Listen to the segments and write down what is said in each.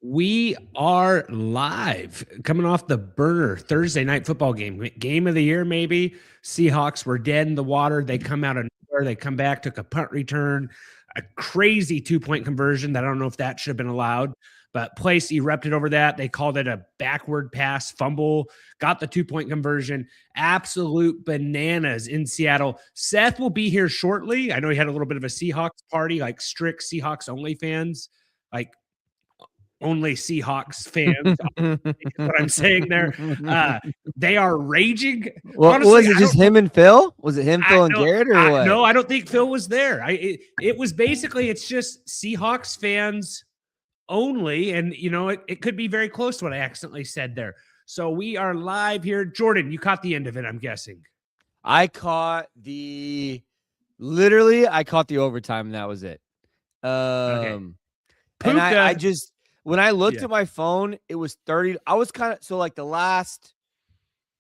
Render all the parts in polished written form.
We are live coming off the burner Thursday night football game of the year, maybe. Seahawks were dead in the water. They come out of nowhere. They come back, took a punt return, a crazy 2-point conversion that I don't know if that should have been allowed, but place erupted over that. They called it a backward pass fumble, got the 2-point conversion. Absolute bananas in Seattle. Seth will be here shortly. I know he had a little bit of a Seahawks party, like strict Seahawks only fans. Like only Seahawks fans. What I'm saying there. They are raging. Well, Honestly, was it just him and Phil? Was it him, Phil, and Garrett, or what? No, I don't think Phil was there. It was basically, it's just Seahawks fans only. And, you know, it could be very close to what I accidentally said there. So we are live here. Jordan, you caught the end of it, I'm guessing. I caught the overtime, and that was it. Okay. And I just, when I looked at my phone, it was 30. I was kind of, so like the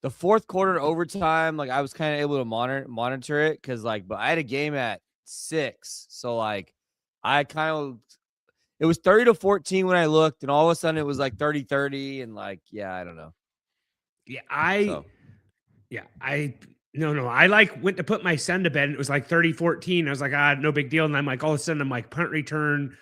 fourth quarter overtime, like I was kind of able to monitor it because but I had a game at 6. So like it was 30-14 when I looked, and all of a sudden it was like 30-30, and I don't know. Yeah, I went to put my son to bed, and it was like 30-14. I was like, no big deal. And I'm like, all of a sudden I'm like punt return,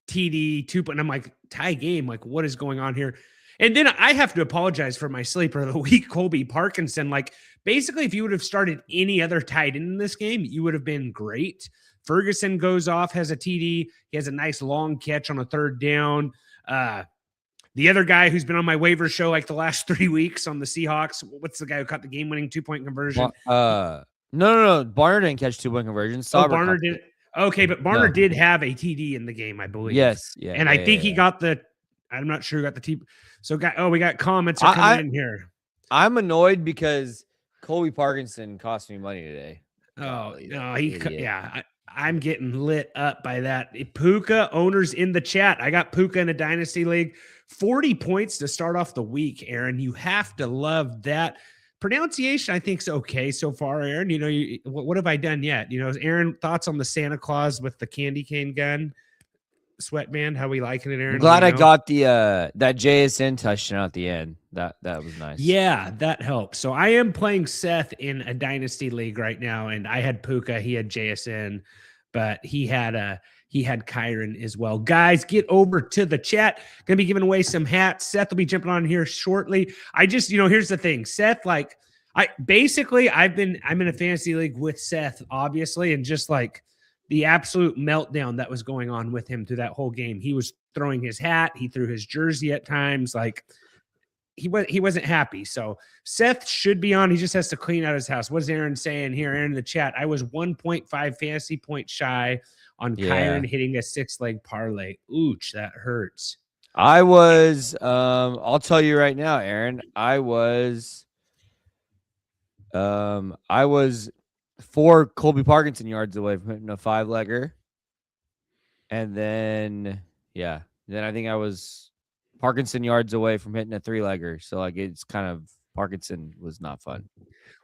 TD, 2, and I'm like, tie game. Like, what is going on here? And then I have to apologize for my sleeper of the week, Colby Parkinson. Like, basically, if you would have started any other tight end in this game, you would have been great. Ferguson goes off, has a TD. He has a nice long catch on a third down. The other guy who's been on my waiver show like the last 3 weeks on the Seahawks, what's the guy who caught the game-winning 2-point conversion? No. Barner didn't catch 2-point conversion. Barner did. Okay, but Barner did have a TD in the game, I believe. Yes, yeah. And I think he got I'm not sure who got the TD. So, we got comments are coming in here. I'm annoyed because Colby Parkinson cost me money today. Oh, no, I'm getting lit up by that. Puka owners in the chat. I got Puka in a dynasty league. 40 points to start off the week, Aaron. You have to love that. Pronunciation, I think, is okay so far, Aaron. You know, what have I done yet? You know, Aaron, thoughts on the Santa Claus with the candy cane gun? Sweatband, how we liking it, Aaron? I'm glad I got the that JSN touchdown at the end. That was nice. Yeah, that helps. So I am playing Seth in a dynasty league right now, and I had Puka, he had JSN, but he had Kyron as well. Guys, get over to the chat. Gonna be giving away some hats. Seth will be jumping on here shortly. I just, here's the thing, Seth. Like, I'm in a fantasy league with Seth, obviously, and just like the absolute meltdown that was going on with him through that whole game. He was throwing his hat. He threw his jersey at times. Like, he wasn't happy. So Seth should be on. He just has to clean out his house. What's Aaron saying here? Aaron in the chat. I was 1.5 fantasy point shy on Kyron hitting a 6-leg parlay. Ooch, that hurts. I was, I'll tell you right now, Aaron, I was 4 Colby Parkinson yards away from hitting a 5-legger. And then I think I was Parkinson yards away from hitting a 3-legger. So it's kind of, Parkinson was not fun.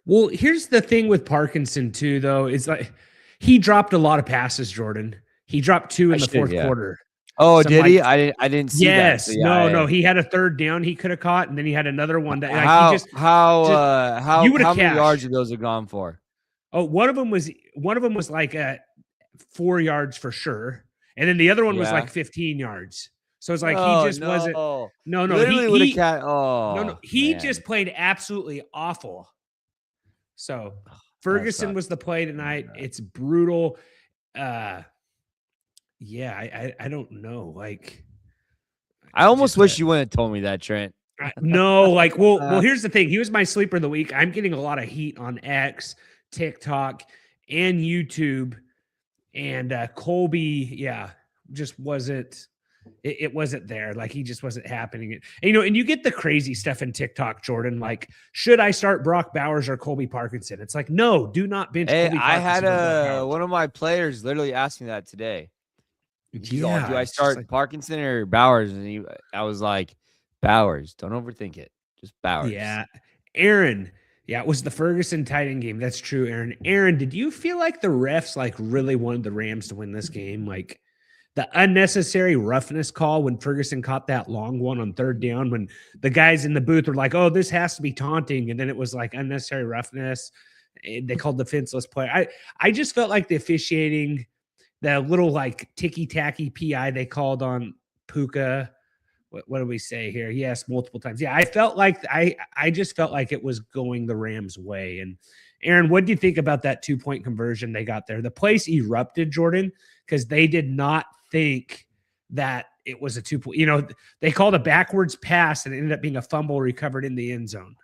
Well, here's the thing with Parkinson too, though, is like he dropped a lot of passes, Jordan. He dropped 2 in the fourth quarter. Oh, did he? I didn't see that. Yes. So, no. He had a third down he could have caught, and then he had another one that how many yards did those have gone for? Oh, one of them was like 4 yards for sure, and then the other one was like 15 yards. So it's like he just wasn't. No. He just played absolutely awful. So Ferguson was the play tonight. It's brutal. I don't know. Like, I almost wish you wouldn't have told me that, Trent. No, like, well, here's the thing. He was my sleeper of the week. I'm getting a lot of heat on X, TikTok, and YouTube. And Colby, just wasn't. It wasn't there. Like, he just wasn't happening. And you get the crazy stuff in TikTok, Jordan. Like, should I start Brock Bowers or Colby Parkinson? It's like, no, do not bench Colby Parkinson. I had one of my players literally asked me that today. Do I start Parkinson or Bowers? And I was like, Bowers. Don't overthink it. Just Bowers. Yeah. Aaron. Yeah, it was the Ferguson tight end game. That's true, Aaron. Aaron, did you feel like the refs really wanted the Rams to win this game? Like, the unnecessary roughness call when Ferguson caught that long one on 3rd down, when the guys in the booth were like, "Oh, this has to be taunting," and then it was like unnecessary roughness. They called defenseless play. I just felt like the officiating, the little like ticky tacky PI they called on Puka. What do we say here? He asked multiple times. Yeah, I felt like I just felt like it was going the Rams' way. And Aaron, what do you think about that 2-point conversion they got there? The place erupted, Jordan, because they did not think that it was a 2-point. They called a backwards pass and it ended up being a fumble recovered in the end zone.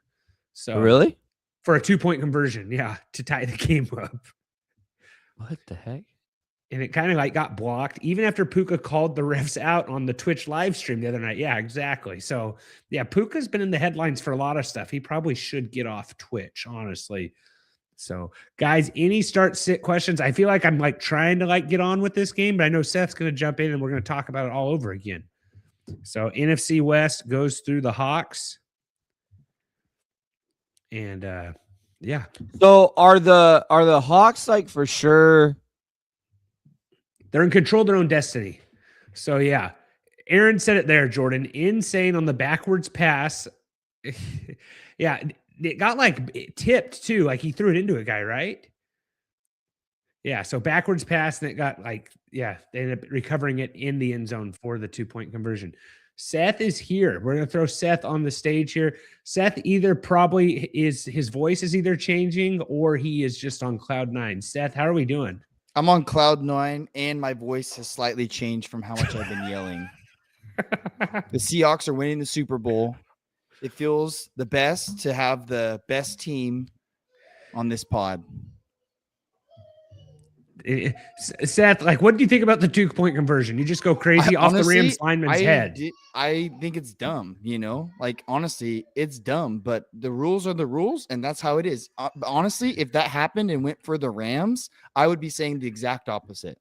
So Really? For a 2-point conversion, yeah, to tie the game up. What the heck? And it kind of like got blocked even after Puka called the refs out on the Twitch live stream the other night. Yeah, exactly. So yeah, Puka's been in the headlines for a lot of stuff. He probably should get off Twitch, honestly. So guys, any start sit questions? I feel like I'm like trying to like get on with this game, but I know Seth's going to jump in and we're going to talk about it all over again. So NFC West goes through the Hawks. And yeah. So are the Hawks like for sure? They're in control of their own destiny. So, yeah, Aaron said it there, Jordan. Insane on the backwards pass. Yeah, it got like tipped too. Like he threw it into a guy, right? Yeah, so backwards pass, and it got like, yeah, they ended up recovering it in the end zone for the 2-point conversion. Seth is here. We're going to throw Seth on the stage here. Seth either probably his voice is either changing or he is just on cloud 9. Seth, how are we doing? I'm on cloud 9, and my voice has slightly changed from how much I've been yelling. The Seahawks are winning the Super Bowl. It feels the best to have the best team on this pod. Seth, like, what do you think about the 2-point conversion? You just go crazy off the Rams lineman's head. I think it's dumb, like, honestly, it's dumb, but the rules are the rules, and that's how it is. Honestly, if that happened and went for the Rams, I would be saying the exact opposite.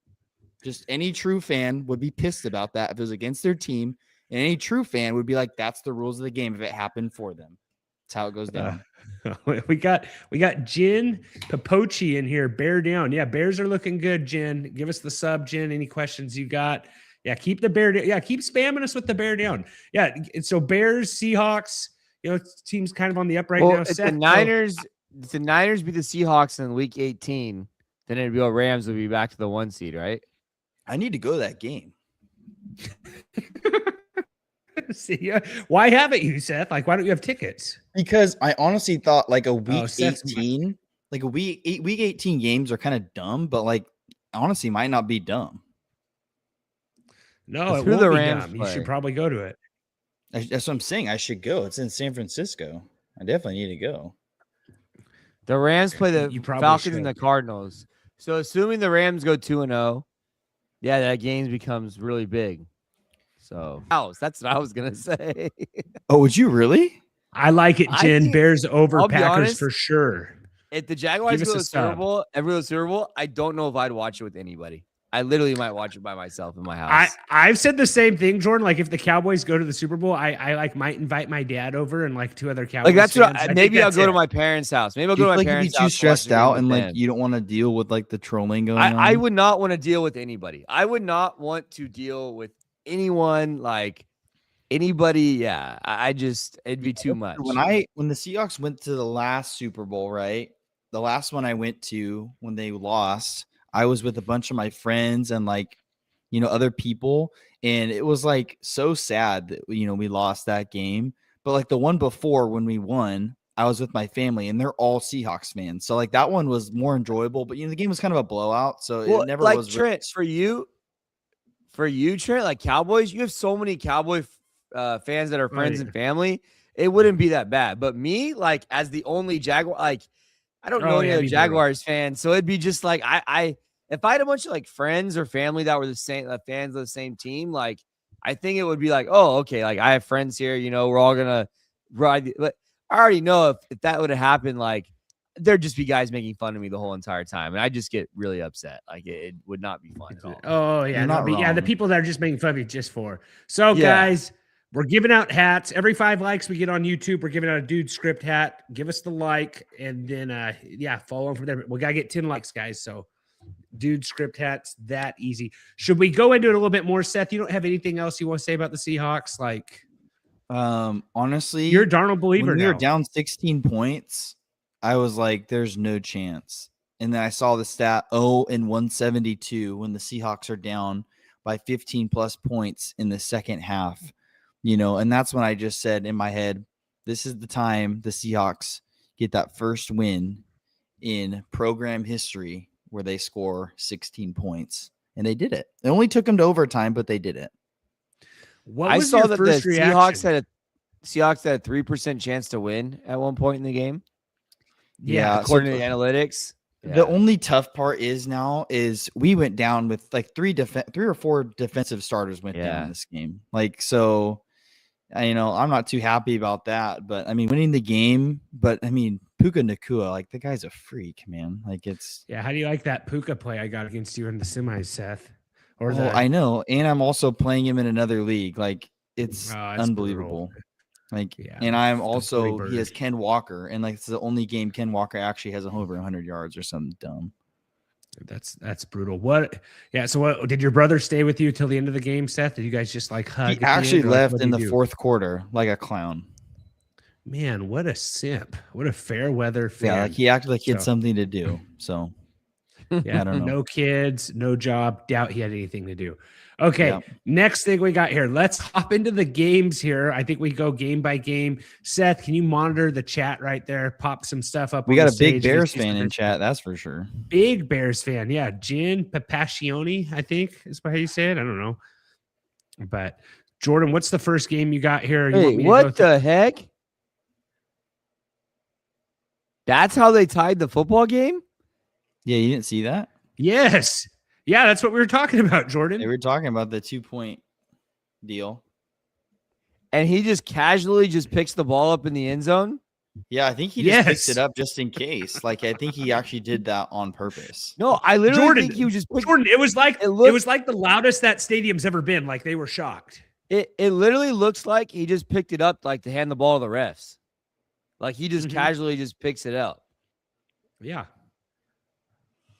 Just any true fan would be pissed about that if it was against their team, and any true fan would be like, that's the rules of the game if it happened for them. That's how it goes down. We got Jen Papochi in here. Bear down. Yeah, Bears are looking good, Jen. Give us the sub, Jen. Any questions you got? Yeah, keep the bear down. Yeah, keep spamming us with the bear down. Yeah, so Bears, Seahawks, team's kind of on the up right now. If the Niners beat the Seahawks in week 18, then it'd be Rams would be back to the 1 seed, right? I need to go to that game. See, why haven't you, Seth? Like, why don't you have tickets? Because I honestly thought like a week 18, like a week 18 games are kind of dumb, but like honestly might not be dumb. No, it won't be dumb. You should probably go to it. That's what I'm saying. I should go. It's in San Francisco. I definitely need to go. The Rams play the Falcons and the Cardinals. So assuming the Rams go 2-0, yeah, that game becomes really big. So that's what I was gonna say. Oh, would you really? I like it, Jen. Bears over Packers for sure. If the Jaguars go to the Super Bowl, I don't know if I'd watch it with anybody. I literally might watch it by myself in my house. I've said the same thing, Jordan. Like if the Cowboys go to the Super Bowl, I like might invite my dad over and like 2 other Cowboys. Like that's fans. Maybe I'll go to my parents' house. Maybe I'll go to my parents' house. You'd be too stressed out and like you don't want to deal with like the trolling going on. I would not want to deal with anybody. I would not want to deal with anyone, like anybody. Yeah, it'd be too much. When the Seahawks went to the last Super Bowl, right? The last one I went to when they lost, I was with a bunch of my friends and like, other people. And it was like so sad that, we lost that game. But like the one before when we won, I was with my family and they're all Seahawks fans. So like that one was more enjoyable, but the game was kind of a blowout. So it never like was. Trent, for you, Trent, like Cowboys, you have so many Cowboy fans that are friends and family. It wouldn't be that bad. But me, like as the only Jaguar, like I don't know any other Jaguars fans, so it'd be just like if I had a bunch of like friends or family that were the same fans of the same team, like I think it would be like, oh, okay, like I have friends here, we're all gonna ride. But I already know if that would have happened, like there'd just be guys making fun of me the whole entire time, and I just get really upset. Like it would not be fun at all. Oh yeah, the people that are just making fun of you just for. So guys. We're giving out hats. Every 5 likes we get on YouTube, we're giving out a Dude Script hat. Give us the like, and then follow them from there. We gotta get 10 likes, guys. So Dude script hats that easy. Should we go into it a little bit more, Seth? You don't have anything else you want to say about the Seahawks? Like, honestly, you're a Darnold believer when we were now. down 16 points, I was like, there's no chance. And then I saw the stat 0-172 when the Seahawks are down by 15 plus points in the second half, and that's when I just said in my head, this is the time the Seahawks get that first win in program history where they score 16 points. And they did it. It only took them to overtime, but they did it. What I was saw your that first the reaction? Seahawks had a 3% chance to win at one point in the game. Yeah, according to the analytics. The only tough part is we went down with like three or four defensive starters went down in this game. Like, so, I'm not too happy about that, but I mean, winning the game, but I mean, Puka Nacua, like the guy's a freak, man. Like how do you like that Puka play I got against you in the semis, Seth? Or I know. And I'm also playing him in another league. Like it's unbelievable. Brutal. Like, and I'm also, he has Ken Walker, and like it's the only game Ken Walker actually has over 100 yards or something dumb. That's brutal. What? Yeah. So what did your brother stay with you till the end of the game, Seth? Did you guys just like hug? He actually left in the fourth quarter like a clown. Man, what a simp. What a fair weather fan. Yeah, like he acted like he had something to do. So yeah, I don't know. No kids, no job. Doubt he had anything to do. Okay, Next thing we got here. Let's hop into the games here. I think we go game by game. Seth, can you monitor the chat right there? Pop some stuff up. We got a big Bears fan in chat, that's for sure. Big Bears fan. Yeah, Jen Papacioni, I think is how you say it. I don't know. But Jordan, what's the first game you got here? Hey, what the heck? That's how they tied the football game? Yeah, you didn't see that? Yes. Yeah, that's what we were talking about, Jordan. They were talking about the 2-point deal. And he just casually just picks the ball up in the end zone? Yeah, I think he just picks it up just in case. Like, I think he actually did that on purpose. No, I literally think he was just Jordan, it was like it was like the loudest that stadium's ever been. Like they were shocked. It literally looks like he just picked it up like to hand the ball to the refs. Like he just casually just picks it up. Yeah.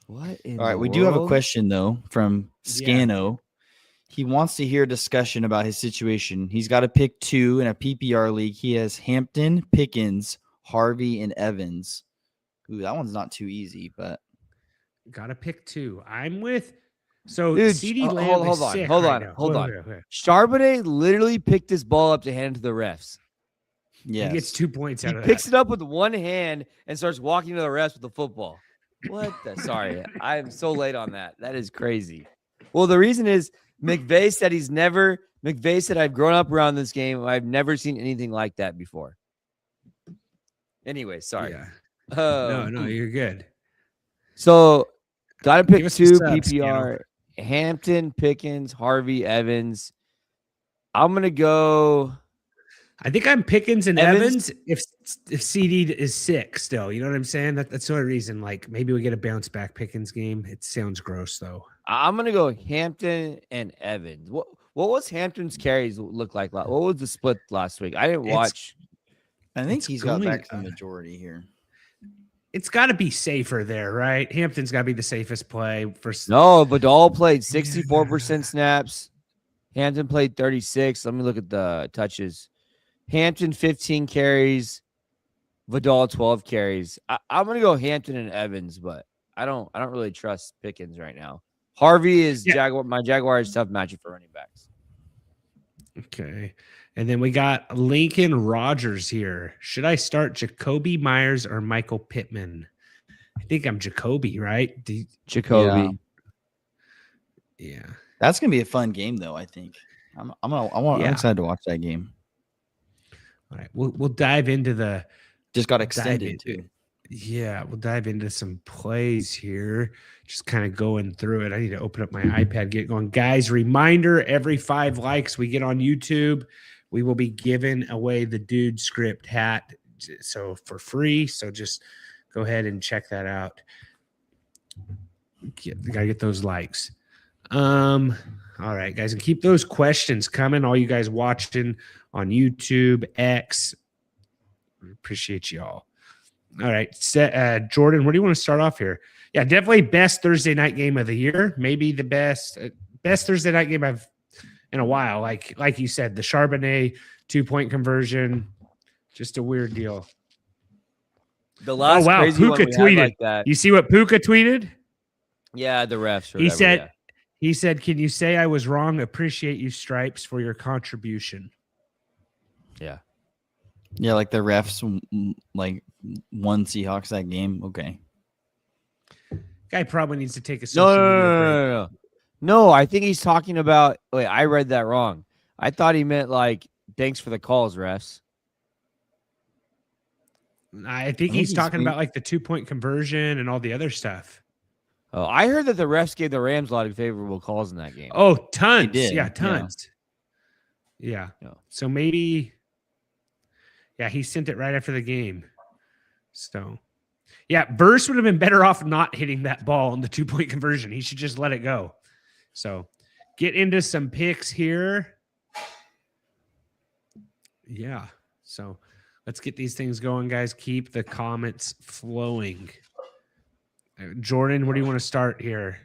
What in All right, the we world? do have a question though from Scano. He wants to hear a discussion about his situation. He's got to pick 2 in a PPR league. He has Hampton, Pickens, Harvey, and Evans. Ooh, that one's not too easy, but got to pick 2. I'm with CD hold Lamb on. Okay. Charbonnet literally picked this ball up to hand to the refs. Yeah, he gets 2 points out of that. He picks it up with one hand and starts walking to the refs with the football. What the? Sorry, I am so late on that. That is crazy. Well, the reason is McVay said I've grown up around this game. I've never seen anything like that before. Anyway, sorry. Yeah. No, you're good. So, got to pick 2 PPR. Hampton, Pickens, Harvey, Evans. I'm going to go. I think I'm Pickens and Evans if CD is sick still. You know what I'm saying? That's the only reason. Like maybe we get a bounce back Pickens game. It sounds gross though. I'm gonna go Hampton and Evans. What was Hampton's carries look like? What was the split last week? I didn't watch. I think he's got back to the majority here. It's got to be safer there, right? Hampton's got to be the safest play for. No, Vidal played 64% snaps. Hampton played 36. Let me look at the touches. Hampton 15 carries, Vidal 12 carries. I'm gonna go Hampton and Evans, but I don't really trust Pickens right now. Harvey is my Jaguars tough matchup for running backs. Okay, and then we got Lincoln Rogers here. Should I start Jacoby Myers or Michael Pittman? I think I'm Jacoby, right? Jacoby. Yeah, that's gonna be a fun game though. I think I'm excited to watch that game. All right, we'll dive into the just got extended too. Yeah, we'll dive into some plays here. Just kind of going through it. I need to open up my iPad, get going. Guys, reminder, every 5 likes we get on YouTube, we will be giving away the Dude Script hat. So for free. So just go ahead and check that out. Gotta get those likes. All right, guys, and keep those questions coming. All you guys watching on YouTube, X. Appreciate y'all. All right, Jordan, where do you want to start off here? Yeah, definitely best Thursday night game of the year. Maybe the best Thursday night game I've in a while. Like you said, the Charbonnet 2-point conversion, just a weird deal. The Oh last wow, crazy one Puka we tweeted. had like that. You see what Puka tweeted? Yeah, the refs. Or He whatever, said, yeah. He said, "Can you say I was wrong? Appreciate you, Stripes, for your contribution." Yeah. Yeah, like the refs like won Seahawks that game. Okay. Guy probably needs to take a No, social no, media no, break. no, no, no. No, I think he's talking about. Wait, I read that wrong. I thought he meant like, thanks for the calls, refs. I think he's talking about like the 2-point conversion and all the other stuff. Oh, I heard that the refs gave the Rams a lot of favorable calls in that game. Oh, tons. did, Yeah, tons. Yeah. No. So maybe, yeah, he sent it right after the game. So, yeah, Burst would have been better off not hitting that ball on the 2-point conversion. He should just let it go. So, get into some picks here. Yeah. So, let's get these things going, guys. Keep the comments flowing. Jordan, where do you want to start here?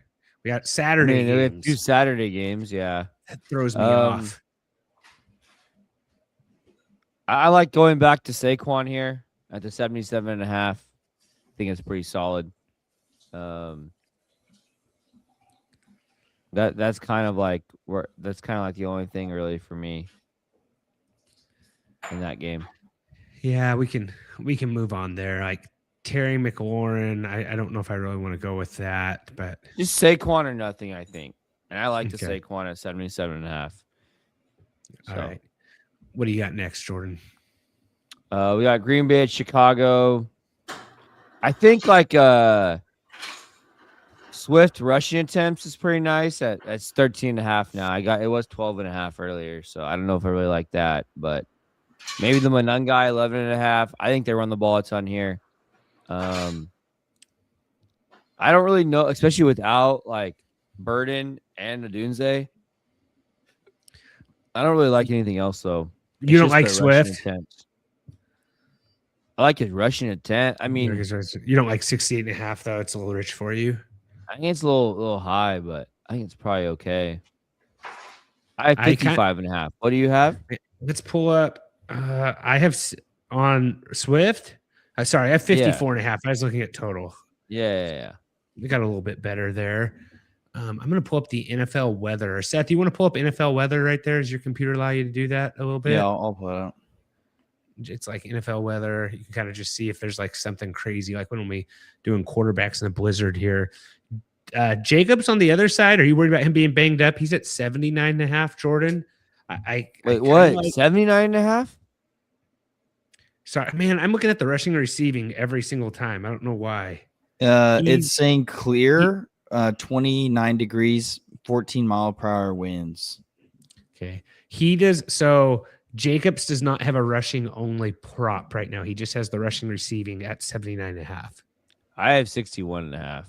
We got Saturday we have games. 2 Saturday games, yeah. That throws me off. I like going back to Saquon here at the 77.5. I think it's pretty solid. That's kind of like the only thing really for me in that game. Yeah, we can move on there. Like Terry McLaurin, I don't know if I really want to go with that, but Just Saquon or nothing, I think. And I like the Okay. Saquon at 77.5. all right. What do you got next, Jordan? We got Green Bay at Chicago. I think like Swift rushing attempts is pretty nice. That's 13.5 now. It was 12.5 earlier, so I don't know if I really like that, but maybe the Manun guy 11.5. I think they run the ball a ton here. I don't really know, especially without like Burden and Adunze. I don't really like anything else though. You don't like It's just their rushing Swift? attempts. I like his rushing attempt. I mean, You don't like 68.5 though. It's a little rich for you. I think it's a little high, but I think it's probably okay. I have 55.5. What do you have? Let's pull up. I have on Swift. Sorry, I have 54.5. I was looking at total. Yeah. We got a little bit better there. I'm going to pull up the NFL weather. Seth, do you want to pull up NFL weather right there? Does your computer allow you to do that a little bit? Yeah, I'll pull it up. It's like NFL weather. You can kind of just see if there's like something crazy, like when we doing quarterbacks in a blizzard here. Jacobs on the other side. Are you worried about him being banged up? He's at 79.5. Jordan. Wait, what? 79.5? Sorry, man. I'm looking at the rushing and receiving every single time. I don't know why. It's saying clear, 29 degrees, 14-mile-per-hour winds. Okay. He does. So Jacobs does not have a rushing only prop right now. He just has the rushing receiving at 79.5. I have 61.5.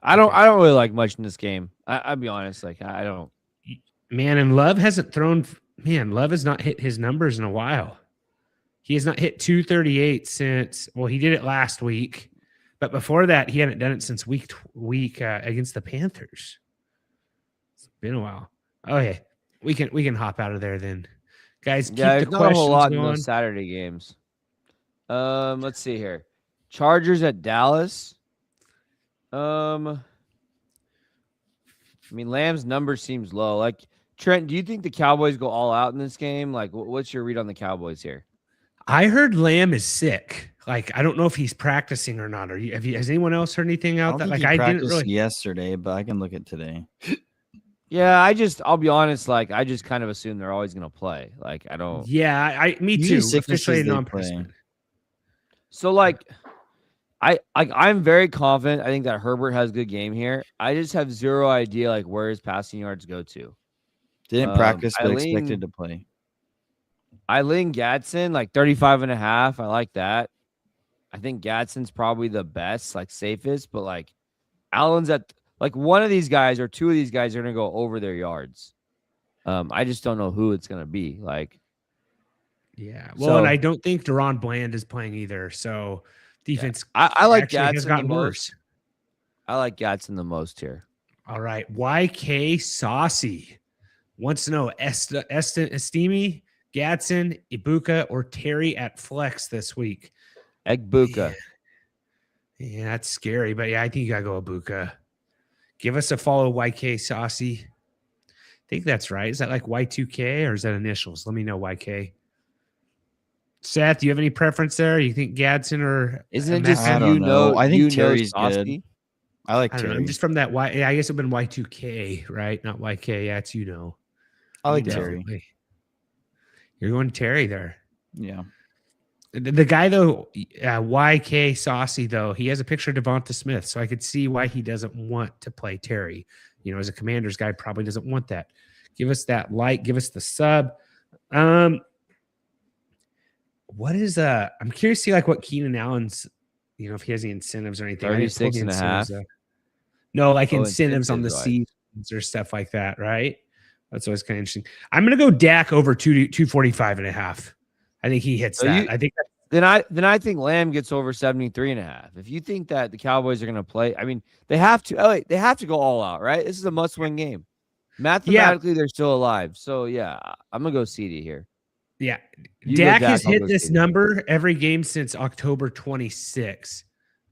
I don't really like much in this game. I'll be honest. Like I don't. Man, and Love hasn't thrown. Man, Love has not hit his numbers in a while. He has not hit 238 since. Well, he did it last week, but before that, he hadn't done it since week against the Panthers. It's been a while. Okay, we can hop out of there then, guys. Keep Yeah, the there's not a whole questions lot in going. those Saturday games. Let's see here. Chargers at Dallas. I mean, Lamb's number seems low. Like, Trent, do you think the Cowboys go all out in this game? Like, what's your read on the Cowboys here? I heard Lamb is sick. Like, I don't know if he's practicing or not. Has anyone else heard anything out that? Like, I didn't really yesterday, but I can look at today. Yeah, I'll be honest. Like, I just kind of assume they're always going to play. Like, I don't. Yeah, me too. Officially non-person. So, like, I'm very confident. I think that Herbert has a good game here. I just have zero idea like where his passing yards go to. Didn't practice, but expected to play. Eileen Gadsden, like 35.5. I like that. I think Gadsden's probably the best, like safest, but like Allen's at like one of these guys or two of these guys are gonna go over their yards. I just don't know who it's gonna be. Like, yeah. Well, and I don't think Deron Bland is playing either. So defense, I like Gadsden has gotten worse. I like Gatson the most here. All right. YK Saucy wants to know Estimi, Gatson, Ibuka, or Terry at flex this week. Egbuka. Yeah, that's scary, but yeah, I think you gotta go Ibuka. Give us a follow, YK Saucy. I think that's right. Is that like Y2K or is that initials? Let me know, YK. Seth, do you have any preference there? You think Gadsden or Isn't it Matt- just I don't know. I think you Terry's know good. Saucy? I like I don't know. Terry. Just from that Y. Yeah, I guess it'd been Y2K, right? Not YK. Yeah, it's I like Definitely. Terry. You're going Terry there. Yeah. The guy though, YK Saucy though, he has a picture of Devonta Smith, so I could see why he doesn't want to play Terry. You know, as a Commanders guy, probably doesn't want that. Give us that like, give us the sub. What is I'm curious to see like what Keenan Allen's, you know, if he has any incentives or anything. I didn't pull 36 the and a half. incentives, no, like Oh, incentives on the incentives, seasons or stuff like that, right? That's always kind of interesting. I'm gonna go Dak over 245 and a half. I think he hits So that. I think Then I think Lamb gets over 73 and a half. If you think that the Cowboys are going to play, I mean, they have to. They have to go all out, right? This is a must-win game. Mathematically, they're still alive. So yeah, I'm gonna go CD here. yeah. You go Dak Dak, has I'll hit go this CD. number every game since October 26.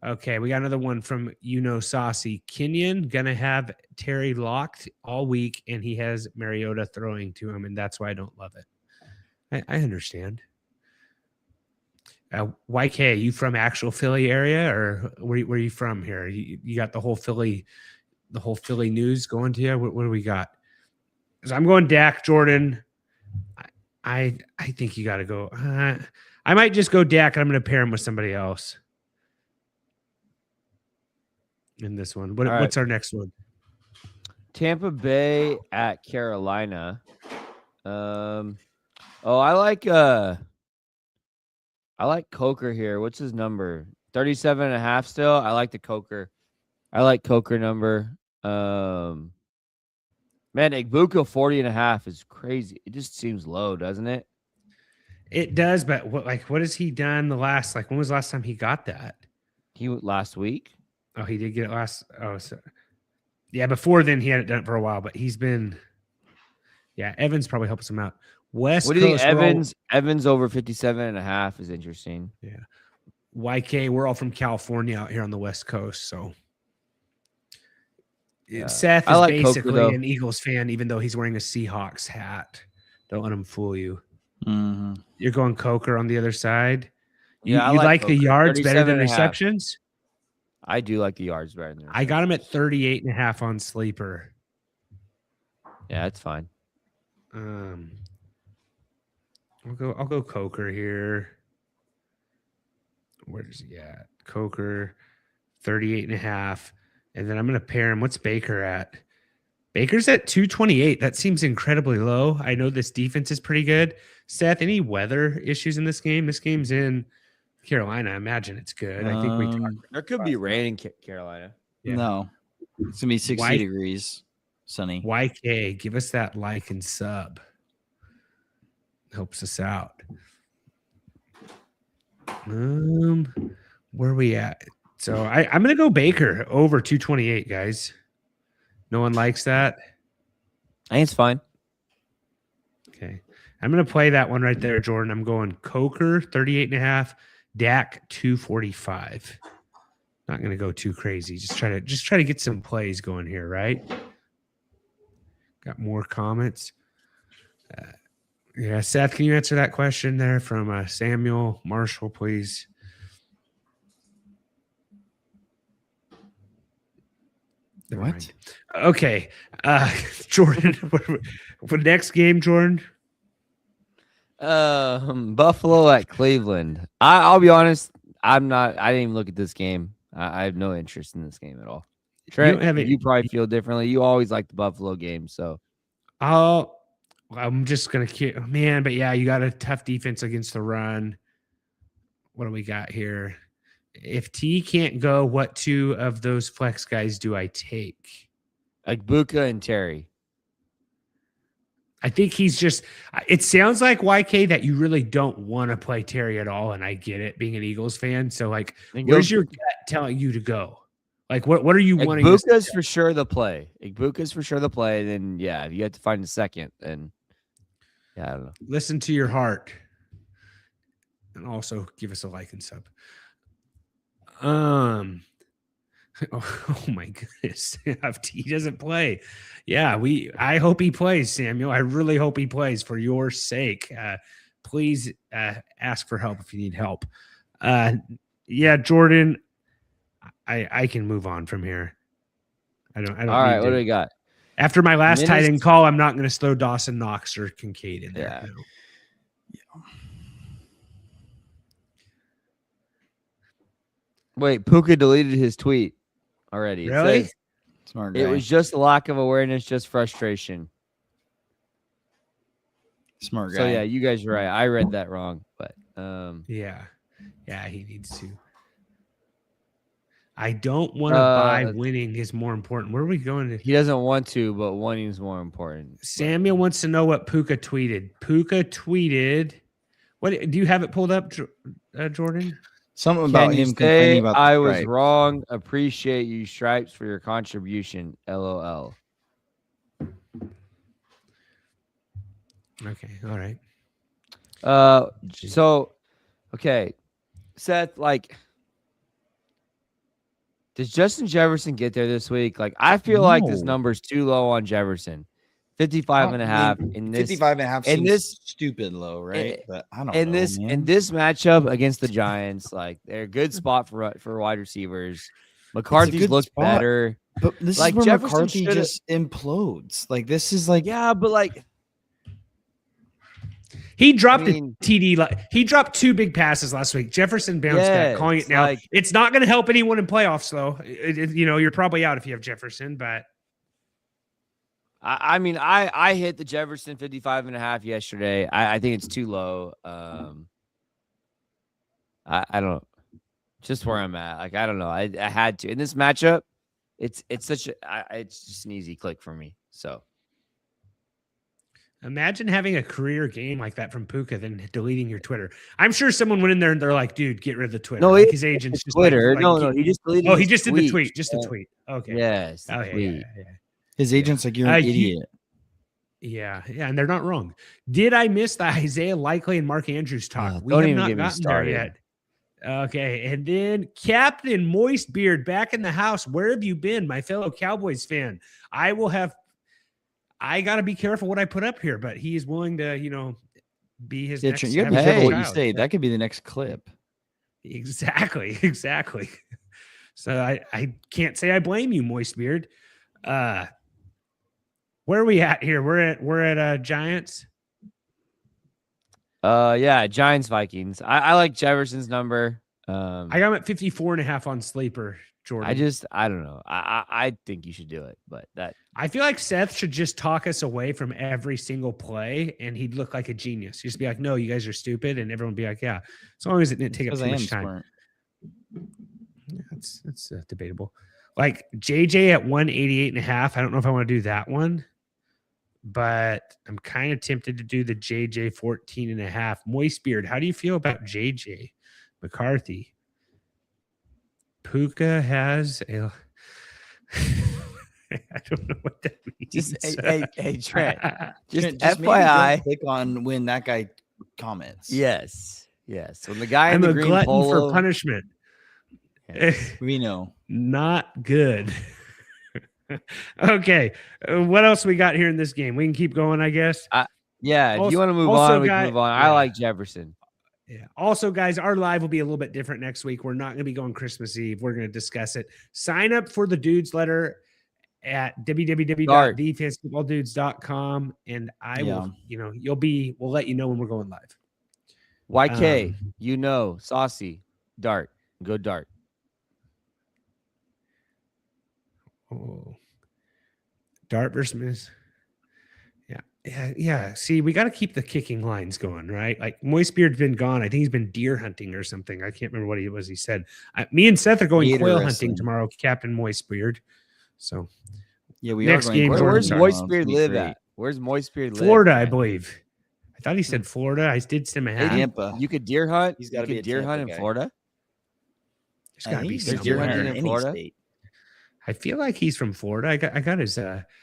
Okay, we got another one from Saucy. Kenyon gonna have Terry locked all week, and he has Mariota throwing to him, and that's why I don't love it. I understand. YK, you from actual Philly area, or where are you from here? You got the whole Philly news going to you. What do we got? So I'm going Dak, Jordan. I think you got to go. I might just go Dak, and I'm going to pair him with somebody else in this one. What's our next one? Tampa Bay at Carolina. I like Coker here. What's his number? 37 and a half still. I like the Coker. I like Coker number. Man, Egbuka 40 and a half is crazy. It just seems low, doesn't it? It does, but what has he done the last, when was the last time he got that? Last week. Oh, he did get it last. Oh, so yeah, before then he hadn't done it for a while, but he's been, Evans probably helps him out. West What do you Coast, think? Evans over 57 and a half is interesting. Yeah. YK, we're all from California out here on the West Coast, so Seth is basically Coker, an Eagles fan, even though he's wearing a Seahawks hat. Don't let him fool you. Mm-hmm. You're going Coker on the other side. You I like the Coker. yards better than 37.5. receptions? I do like the yards better than I got him at 38 and a half on Sleeper. Yeah, that's fine. I'll go Coker here. Where's he at? Coker, 38 and a half. And then I'm going to pair him. What's Baker at? Baker's at 228. That seems incredibly low. I know this defense is pretty good. Seth, any weather issues in this game? This game's in Carolina. I imagine it's good. I think we talked. There could be rain in Carolina. Yeah. No. It's going to be 60 degrees, sunny. YK, give us that like and sub. Helps us out. Where are we at? So I'm going to go Baker over 228, guys. No one likes that? I think it's fine. Okay. I'm going to play that one right there, Jordan. I'm going Coker, 38 and a half, Dak, 245. Not going to go too crazy. Just try to get some plays going here, right? Got more comments. Yeah, Seth, can you answer that question there from Samuel Marshall, please? What? Okay. Jordan, for the next game, Jordan? Buffalo at Cleveland. I'll be honest. I didn't even look at this game. I have no interest in this game at all. Trent, you probably feel differently. You always like the Buffalo game, so. I'm just going to – man, but yeah, you got a tough defense against the run. What do we got here? If T can't go, what two of those flex guys do I take? Egbuka and Terry. I think he's just – it sounds like, YK, that you really don't want to play Terry at all, and I get it, being an Eagles fan. So, where's your gut telling you to go? Like, what are you wanting? Igbuka's for sure the play. Igbuka's for sure the play. Then, yeah, if you have to find a second, then, yeah, I don't know. Listen to your heart. And also give us a like and sub. Oh my goodness. He doesn't play. Yeah, I hope he plays, Samuel. I really hope he plays for your sake. Please ask for help if you need help. Yeah, Jordan, I can move on from here. I don't All right, what do we got? After my last tight end call, I'm not going to throw Dawson Knox or Kincaid in there. Yeah. No. Wait, Puka deleted his tweet already. Really? It says, Smart guy. it was just a lack of awareness, just frustration. Smart guy. So, yeah, you guys are right. I read that wrong, but Yeah, he needs to. I don't want to buy winning is more important. Where are we going to? he doesn't want to, but winning is more important. Samuel wants to know what Puka tweeted. Puka tweeted. What do you have it pulled up, Jordan? Something about Can you him say complaining about the I was stripes. wrong. Appreciate you, Stripes, for your contribution. LOL. Okay, all right. So, okay, Seth, like, does Justin Jefferson get there this week? Like, I feel like this No. number's too low on Jefferson. 55.5 in this 55.5 in seems this- stupid low, right? But I don't in know, this man. in this matchup against the Giants. Like, they're a good spot for wide receivers. McCarthy's good looked spot. better. But this like, is where Jefferson McCarthy shoulda- just implodes. Like this is like Yeah, but like, He dropped I mean- a TD. He dropped 2 big passes last week. Jefferson bounced back, calling it now. like- It's not going to help anyone in playoffs, though. You're probably out if you have Jefferson, but I mean, I hit the Jefferson 55.5 yesterday. I think it's too low. I don't, just where I'm at. Like, I don't know. I had to in this matchup. It's such a it's just an easy click for me. So imagine having a career game like that from Puka, then deleting your Twitter. I'm sure someone went in there and they're like, "Dude, get rid of the Twitter." No, like he- his agent's just Twitter. Like, No, he just deleted. Oh, he his just did the tweet. Just the Yeah. tweet. Okay. Yes. Oh, the yeah, tweet. yeah. his agent's like, you're an idiot. Yeah, and they're not wrong. Did I miss the Isaiah Likely and Mark Andrews talk? We don't have even not get me gotten there started. yet. Okay, and then Captain Moist Beard back in the house. Where have you been, my fellow Cowboys fan? I got to be careful what I put up here, but he is willing to, be his Yeah, next. you have to be have his careful next what you child. say. That could be the next clip. Exactly. So I can't say I blame you, Moist Beard. Where are we at here? We're at Giants. Yeah, Giants Vikings. I like Jefferson's number. I got him at 54.5 on Sleeper, Jordan. I don't know. I think you should do it, but that I feel like Seth should just talk us away from every single play, and he'd look like a genius. He'd just be like, "No, you guys are stupid," and everyone would be like, "Yeah," as long as it didn't take up Because too I am much time. smart. Yeah, that's debatable. Like JJ at 188.5. I don't know if I want to do that one, but I'm kind of tempted to do the JJ 14.5. Moist Beard, how do you feel about JJ McCarthy? Puka has a. I don't know what that means. just hey Trent. Just Trent, just maybe FYI. don't click on when that guy comments. Yes. When the guy in I'm the a green glutton polo, for punishment. We know. Not good. Okay. What else we got here in this game? We can keep going, I guess. yeah. If Also- you want to move also on, we guy- can move on. yeah. I like Jefferson. Yeah. Also, guys, our live will be a little bit different next week. We're not going to be going Christmas Eve. We're going to discuss it. Sign up for the dudes letter at www.thefantasyfootballdudes.com, and I will, we'll let you know when we're going live. YK, saucy, dart, go dart. Oh, Dart versus Miss. Yeah. See, we got to keep the kicking lines going, right? Like Moist Beard's been gone. I think he's been deer hunting or something. I can't remember what he was. He said, me and Seth are going Gator quail wrestling. hunting tomorrow, Captain Moist Beard. So Yeah, we Next are going game, quail Where's hunting Moist tomorrow. Beard It's gonna be live great. at? Where's Moist Beard live? Florida, I Trent? believe. I thought he said Florida. I did send him a hat. Tampa. You could deer hunt. He's You gotta be could a deer Tampa hunt in guy. Florida. There's got to be There's deer somewhere. hunting in any Florida? state. I feel like he's from Florida. I got his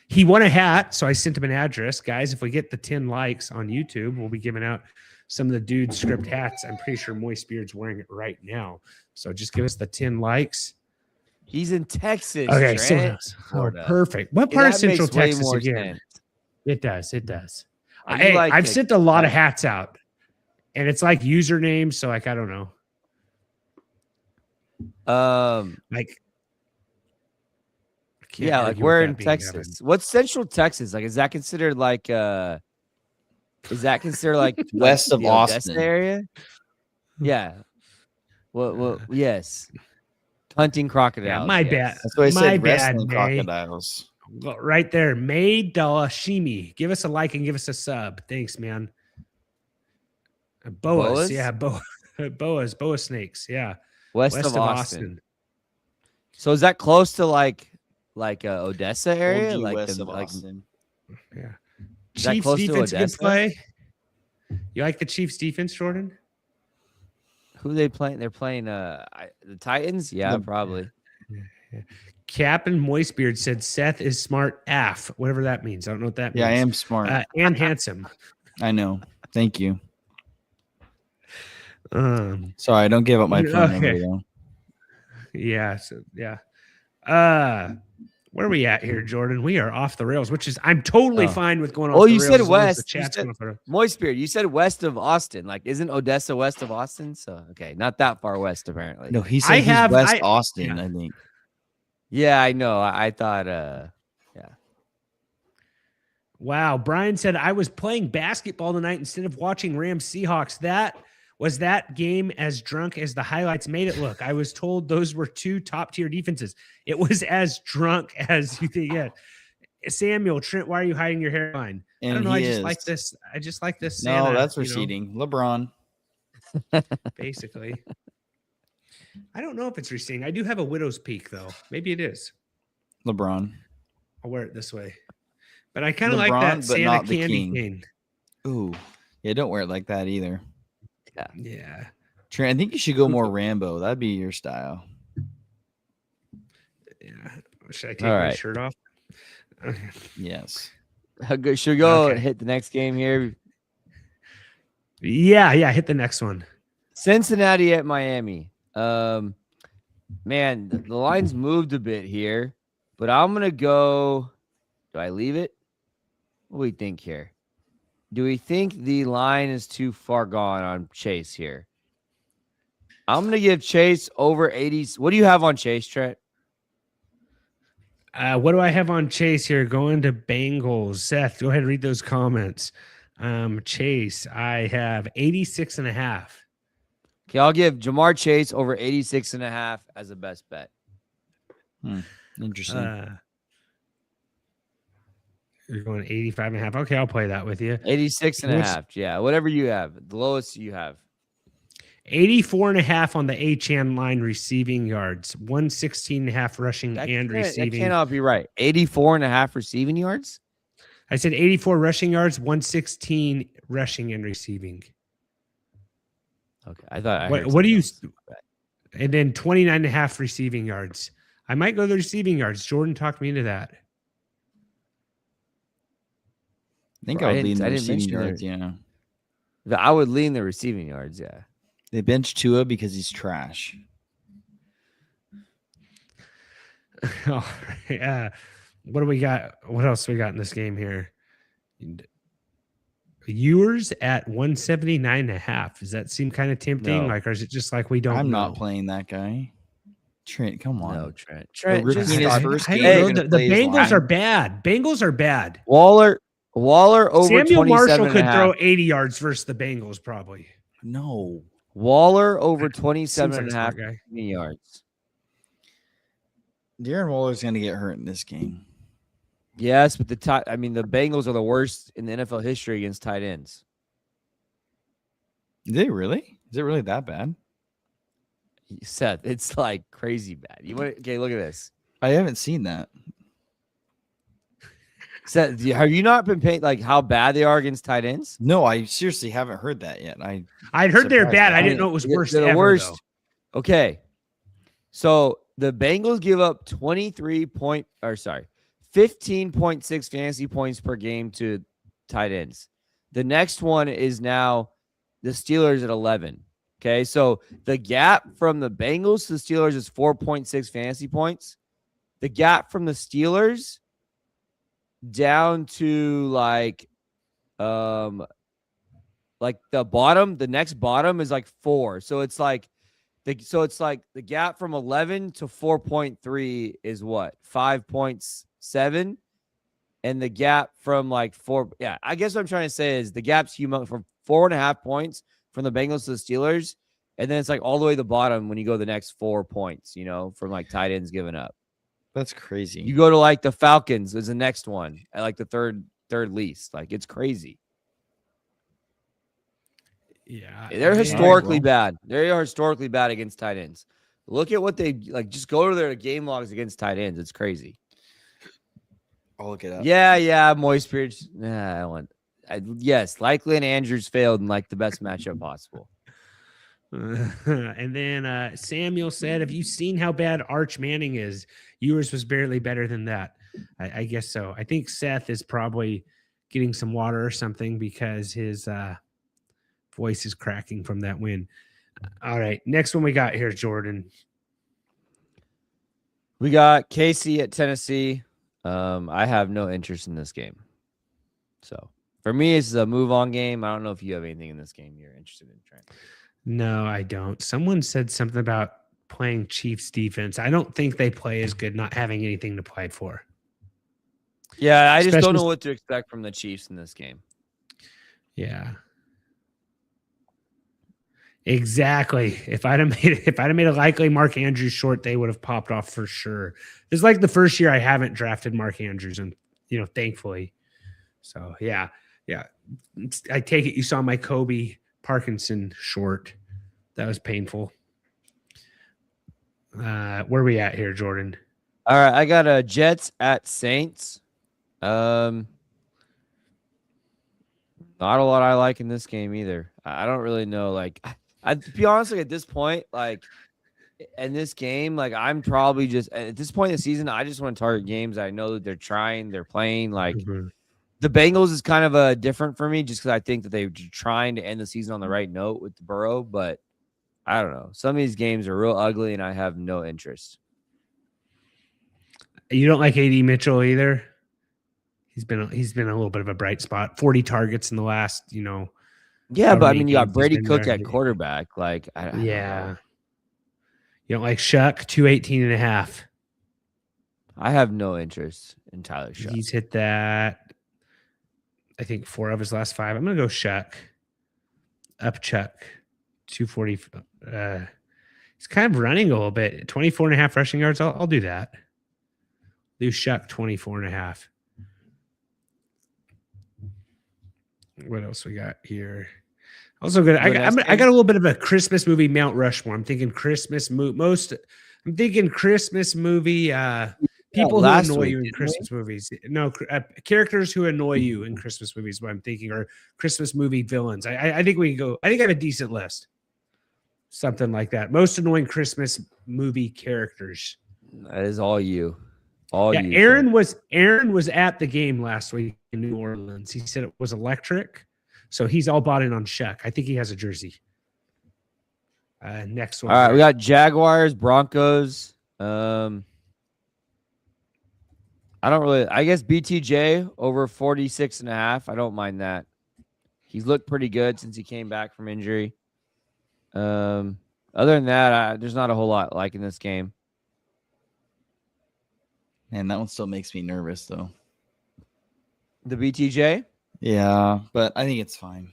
he won a hat, so I sent him an address. Guys, if we get the 10 likes on YouTube, we'll be giving out some of the dude script hats. I'm pretty sure Moist Beard's wearing it right now. So just give us the 10 likes. He's in Texas. Okay, Trent. perfect. What part of Central Texas again? Sense. It does. It does. Hey, like I've sent a lot of hats out, and it's like usernames. So like, I don't know. Like, yeah, like we're in Texas. What's Central Texas? Like, is that considered like west of Austin area? Yeah. Well, yes. Hunting crocodiles. Yeah, my bad. That's why I said wrestling May. crocodiles. Right there, May Dalashimi. Give us a like and give us a sub. Thanks, man. Boas, yeah, boa snakes, yeah. West of Austin. So is that close to like Odessa area, like west of Austin? Yeah. Is that Chiefs close to defense good Odessa? play. You like the Chiefs defense, Jordan? Who are they playing? They're playing the Titans. Yeah, probably. Yeah. Captain Moistbeard said Seth is smart AF, whatever that means. I don't know what that means. Yeah, I am smart and handsome. I know. Thank you. Sorry, I don't give up my phone number though. Yeah. So yeah. Where are we at here, Jordan? We are off the rails, which is I'm totally fine with going off. Oh, the you rails said as long as west. the chat's going off the rails. Moistbeard, you said west of Austin. Like, isn't Odessa west of Austin? So okay, not that far west apparently. No, he said he's west Austin. Yeah. I think. Yeah, I know. I thought. Yeah. Wow, Brian said I was playing basketball tonight instead of watching Rams Seahawks. That game as drunk as the highlights made it look. I was told those were two top-tier defenses. It was as drunk as you think. Yeah. Samuel, Trent, why are you hiding your hairline? And I don't know. I just like this. I just like this. Santa, no, that's receding. LeBron. Basically. I don't know if it's receding. I do have a widow's peak, though. Maybe it is. LeBron. I'll wear it this way. But I kind of like that Santa candy cane. Ooh. Yeah, don't wear it like that either. Yeah. Trent, I think you should go more Rambo. That'd be your style. Yeah. Should I take my shirt off? Yes. Should we go hit the next game here? Yeah. Hit the next one. Cincinnati at Miami. Man, the line's moved a bit here, but I'm gonna go. Do I leave it? What do we think here? Do we think the line is too far gone on Chase here? I'm gonna give Chase over 80. What do you have on Chase, Trent? What do I have on Chase here? Going to Bengals. Seth, go ahead and read those comments. Chase, I have 86.5. Okay, I'll give Jamar Chase over 86.5 as a best bet. Interesting. You're going 85.5. Okay, I'll play that with you. 86.5. Yeah, whatever you have. The lowest you have. 84.5 on the Achane line receiving yards. 116.5 rushing and receiving. That cannot be right. 84.5 receiving yards? I said 84 rushing yards, 116 rushing and receiving. Okay, I thought. What do you? And then 29.5 receiving yards. I might go the receiving yards. Jordan talked me into that. I think I would lean the receiving yards. Yeah, I would lean the receiving yards. Yeah, they bench Tua because he's trash. Oh, yeah. What do we got? What else we got in this game here? Viewers at 179.5. Does that seem kind of tempting? No. Like, or is it just like we don't? I'm know? not playing that guy. Trent, come on. No, Trent. Just first game. The Bengals are bad. Bengals are bad. Waller over Samuel Marshall could 27.5. throw 80 yards versus the Bengals, probably. No. Waller over Seems like a 27.5 smart guy. yards. Darren Waller's going to get hurt in this game. Yes, but the Bengals are the worst in the NFL history against tight ends. Is it really? Is it really that bad? Seth, it's like crazy bad. Okay, look at this. I haven't seen that. Seth, have you not been paying like how bad they are against tight ends? No, I seriously haven't heard that yet. I'd heard they're bad. I didn't know it was worse. They're the ever, worst. though. Okay, so the Bengals give up 15.6 fantasy points per game to tight ends. The next one is now the Steelers at 11. Okay, so the gap from the Bengals to the Steelers is 4.6 fantasy points. The gap from the Steelers down to like the bottom, the next bottom is like 4. So it's like the gap from 11 to 4.3 is what? 5.7. And the gap from like 4. Yeah, I guess what I'm trying to say is the gap's humongous from 4.5 points from the Bengals to the Steelers. And then it's like all the way to the bottom when you go the next 4 points, from like tight ends given up. That's crazy. You go to like the Falcons is the next one at like the third least. Like it's crazy. Yeah, They're historically bad. They are historically bad against tight ends. Look at what they like. Just go to their game logs against tight ends. It's crazy. I'll look it up. Yeah. Moist periods. Yes, likely and Andrews failed in like the best matchup possible. And then Samuel said, "Have you seen how bad Arch Manning is? Yours was barely better than that." I guess so. I think Seth is probably getting some water or something because his voice is cracking from that win. All right, next one we got here, Jordan. We got KC at Tennessee. I have no interest in this game. So for me, it's a move on game. I don't know if you have anything in this game you're interested in, Trent. No, I don't. Someone said something about playing Chiefs defense. I don't think they play as good not having anything to play for. Yeah, I just don't know what to expect from the Chiefs in this game. Yeah. Exactly. If I'd have made a likely Mark Andrews short, they would have popped off for sure. This is like the first year I haven't drafted Mark Andrews, and thankfully. So yeah. I take it you saw my Kobe Parkinson short. That was painful. Where are we at here, Jordan? All right, I got Jets at Saints. Not a lot I like in this game either. I don't really know. Like, to be honest, like at this point, like in this game, like I'm probably just at this point in the season, I just want to target games I know that they're playing. Like the Bengals is kind of different for me, just because I think that they're trying to end the season on the right note with the Burrow. But I don't know. Some of these games are real ugly, and I have no interest. You don't like AD Mitchell either? He's been a little bit of a bright spot. 40 targets in the last, Yeah, but I mean, you got Brady Cook at quarterback. Like, I don't know. You don't like Shuck? 218.5. I have no interest in Tyler Shuck. He's hit that, I think, 4 of his last 5. I'm going to go Shuck. Up Chuck. 240. He's kind of running a little bit. 24.5 rushing yards. I'll do that. Do Shuck 24.5. What else we got here? Also good. I got a little bit of a Christmas movie Mount Rushmore. I'm thinking Christmas movie. People who annoy you in Christmas movies. No, characters who annoy you in Christmas movies. What I'm thinking are Christmas movie villains. I think we can go. I think I have a decent list. Something like that. Most annoying Christmas movie characters. That is all you. Aaron was at the game last week in New Orleans. He said it was electric, so he's all bought in on Shuck. I think he has a jersey. Next one. All right, we got Jaguars, Broncos. I guess BTJ over 46.5. I don't mind that. He's looked pretty good since he came back from injury. Other than that, there's not a whole lot like in this game. Man, that one still makes me nervous, though. The BTJ? Yeah, but I think it's fine.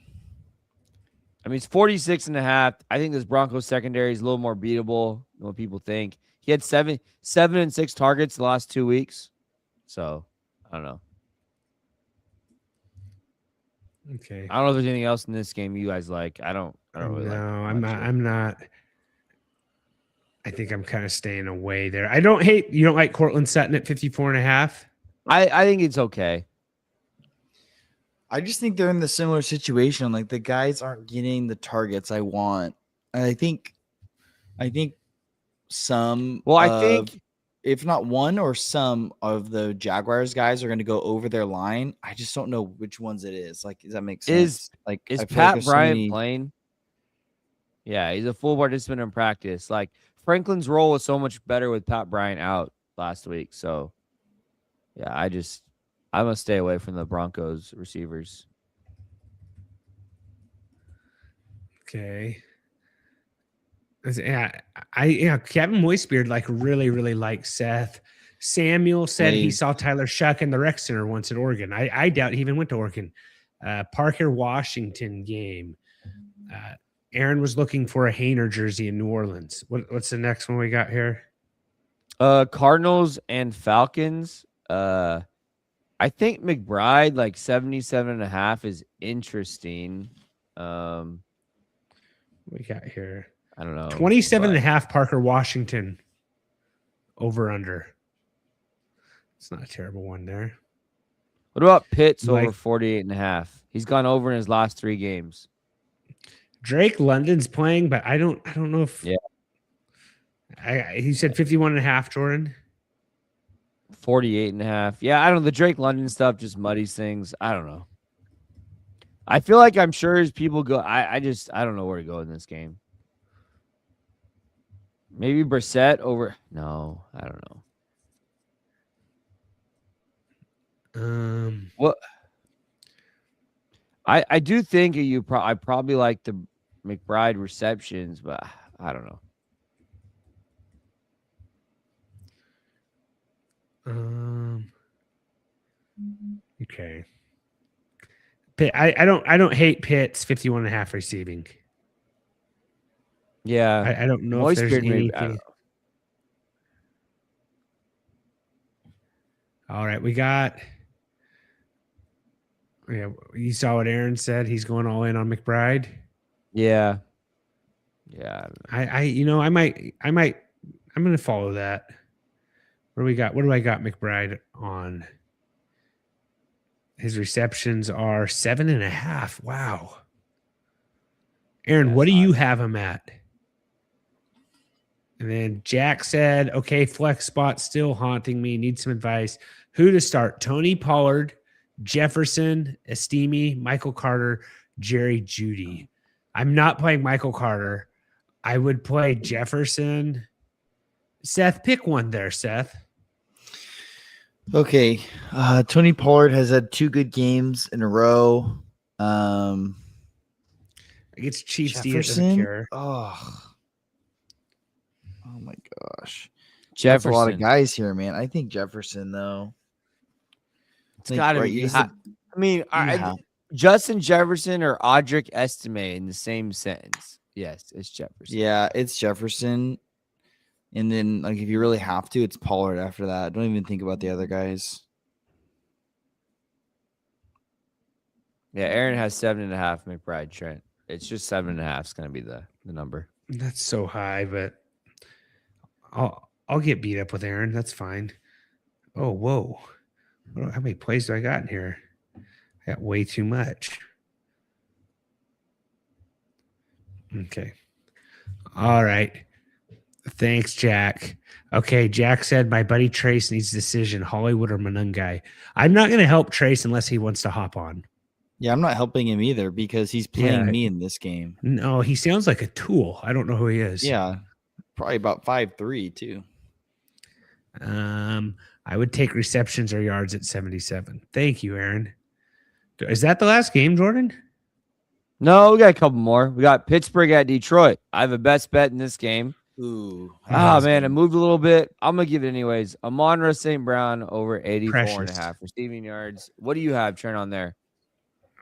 I mean, it's 46.5. I think this Broncos secondary is a little more beatable than what people think. He had 7 and 6 targets the last 2 weeks. So, I don't know. Okay. I don't know if there's anything else in this game you guys like. I don't really like. No, I'm not. I think I'm kind of staying away there. You don't like Cortland Sutton at 54.5? I think it's okay. I just think they're in the similar situation. Like the guys aren't getting the targets I want. I think some. Well, I think if not one or some of the Jaguars guys are going to go over their line. I just don't know which ones it is. Like, does that make sense? Like, is I feel like Pat there's so Bryant many. playing? Yeah, he's a full participant in practice. Like Franklin's role was so much better with Pat Bryant out last week. So yeah, I must stay away from the Broncos receivers. Okay. Yeah, Kevin Moisebeard like really likes Seth. Samuel said he saw Tyler Shuck in the rec center once at Oregon. I doubt he even went to Oregon. Parker Washington game. Aaron was looking for a Hainer jersey in New Orleans. What's the next one we got here? Cardinals and Falcons. I think McBride like 77.5 is interesting. We got here. I don't know. 27.5 Parker Washington over under. It's not a terrible one there. What about Pitts over 48.5? He's gone over in his last 3 games. Drake London's playing, but I don't know if he said 51.5, Jordan. 48.5. Yeah, I don't know. The Drake London stuff just muddies things. I don't know. I feel like I'm sure as people go, I don't know where to go in this game. Maybe Brissett over. No, I don't know. What? I do think I probably like the McBride receptions, but I don't know. Okay. I don't hate Pitts 51.5 receiving. Yeah. I don't know if there's anything. All right, we got. Yeah, you saw what Aaron said. He's going all in on McBride. Yeah. Yeah. I'm going to follow that. What do I got McBride on? His receptions are 7.5. Wow. Aaron, what do you have him at? And then Jack said, okay, flex spot still haunting me. Need some advice. Who to start? Tony Pollard, Jefferson, Estime, Michael Carter, Jerry Jeudy. I'm not playing Michael Carter. I would play Jefferson. Seth, pick one there, Seth. Okay. Tony Pollard has had 2 good games in a row. Against Chiefs, Jefferson. Oh my gosh. Jefferson. That's a lot of guys here, man. I think Jefferson, though. It's got to be. Justin Jefferson or Audric Estime in the same sentence. Yes, it's Jefferson. Yeah, it's Jefferson. And then, like, if you really have to, it's Pollard after that. Don't even think about the other guys. Yeah, Aaron has 7.5. McBride, Trent. It's just 7.5 is going to be the number. That's so high, but I'll get beat up with Aaron. That's fine. Oh, whoa. How many plays do I got in here? I got way too much. Okay. All right. Thanks, Jack. Okay, Jack said my buddy Trace needs a decision, Hollywood or Manungai. I'm not going to help Trace unless he wants to hop on. Yeah, I'm not helping him either because he's playing me in this game. No, he sounds like a tool. I don't know who he is. Yeah, probably about 5'3", too. I would take receptions or yards at 77. Thank you, Aaron. Is that the last game, Jordan? No, we got a couple more. We got Pittsburgh at Detroit. I have a best bet in this game. Ooh. Man, I moved a little bit. I'm going to give it anyways. Amon-Ra St. Brown over 84.5 receiving yards. What do you have, Trent, on there?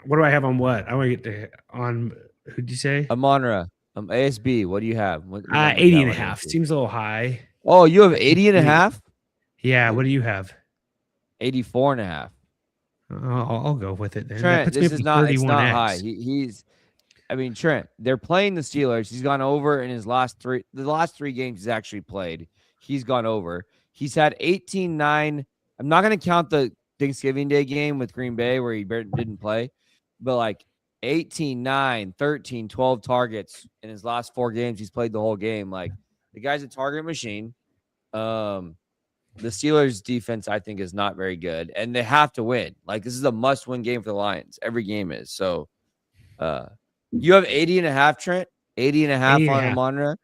What do I have on what? I want to get on, who'd you say? Amon-Ra. ASB, what do you have? 80.5. Seems a little high. Oh, you have 80.5? Yeah, what do you have? 84.5. I'll go with it then. Trent, this is not, it's not high. Trent, they're playing the Steelers. He's gone over in his last 3 games he's actually played. He's gone over. He's had 18-9. I'm not going to count the Thanksgiving Day game with Green Bay where he didn't play, but like 18-9, 13, 12 targets in his last 4 games. He's played the whole game. Like, The guy's a target machine. The Steelers defense, I think, is not very good, and they have to win. Like, this is a must-win game for the Lions. Every game is. So, you have 80.5, Trent? 80.5 on Ramondre?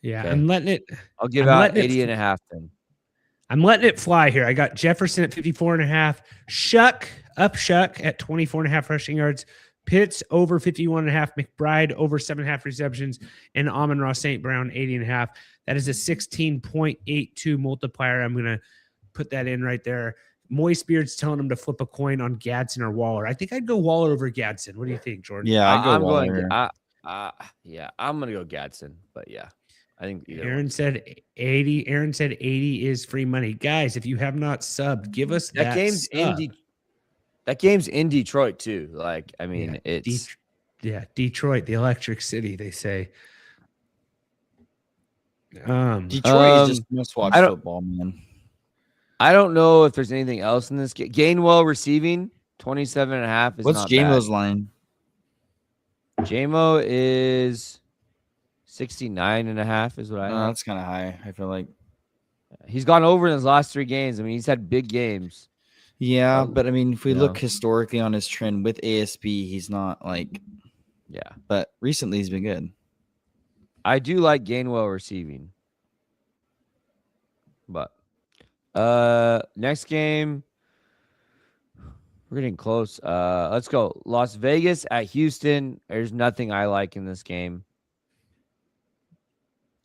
Yeah, Okay. I'm letting it. I'll give out 80.5 then. I'm letting it fly here. I got Jefferson at 54.5. Shuck at 24.5 rushing yards. Pitts over 51.5. McBride over 7.5 receptions. And Amon-Ra St. Brown 80.5. That is a 16.82 multiplier. I'm going to put that in right there. Moist Beard's telling him to flip a coin on Gadsden or Waller. I think I'd go Waller over Gadsden. What do you think, Jordan? Yeah, I'm going. I'm gonna go Gadsden, but yeah, I think Aaron said 80. Aaron said 80 is free money, guys. If you have not subbed, give us that game's sub. That game's in Detroit too. Like, I mean, it's Detroit, the Electric City, they say. Detroit is just must-watch football, man. I don't know if there's anything else in this game. Gainwell receiving 27.5 is What's not J-Mo's bad. line? J-Mo is 69.5 is what I know. That's kind of high, I feel like. He's gone over in his last 3 games. I mean, he's had big games. Yeah, but I mean, if we look historically on his trend with ASB, he's not like, but recently he's been good. I do like Gainwell receiving, but next game, we're getting close. Let's go Las Vegas at Houston. There's nothing I like in this game.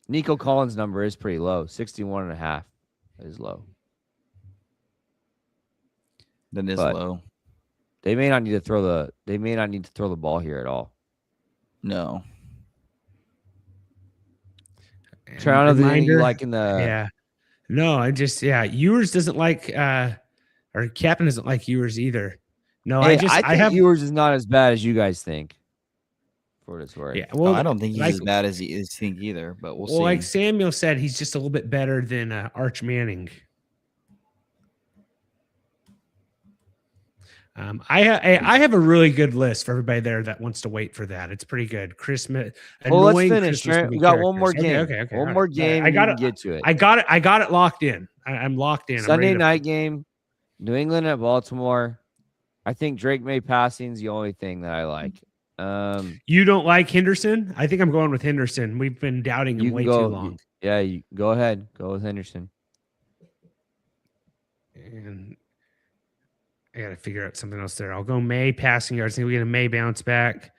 Nico Collins' number is pretty low, 61.5 is low. That is low. They may not need to throw the ball here at all. No. Try out of the thing you like in the No, Ewers doesn't like or Captain doesn't like Ewers either. No, I think Ewers is not as bad as you guys think. For what it's worth. Yeah, well, I don't think he's as bad as he think either, but we'll see. Like Samuel said, he's just a little bit better than Arch Manning. I have a really good list for everybody there that wants to wait for that. It's pretty good. Christmas. Well, let's finish. Trent. We got one more game. Okay. One more game. I got to get to it. I got it locked in. I'm locked in. Sunday night game. New England at Baltimore. I think Drake May passing is the only thing that I like. You don't like Henderson? I think I'm going with Henderson. We've been doubting him way too long. Yeah, you go ahead. Go with Henderson. And I got to figure out something else there. I'll go May passing yards. I think we get a May bounce back.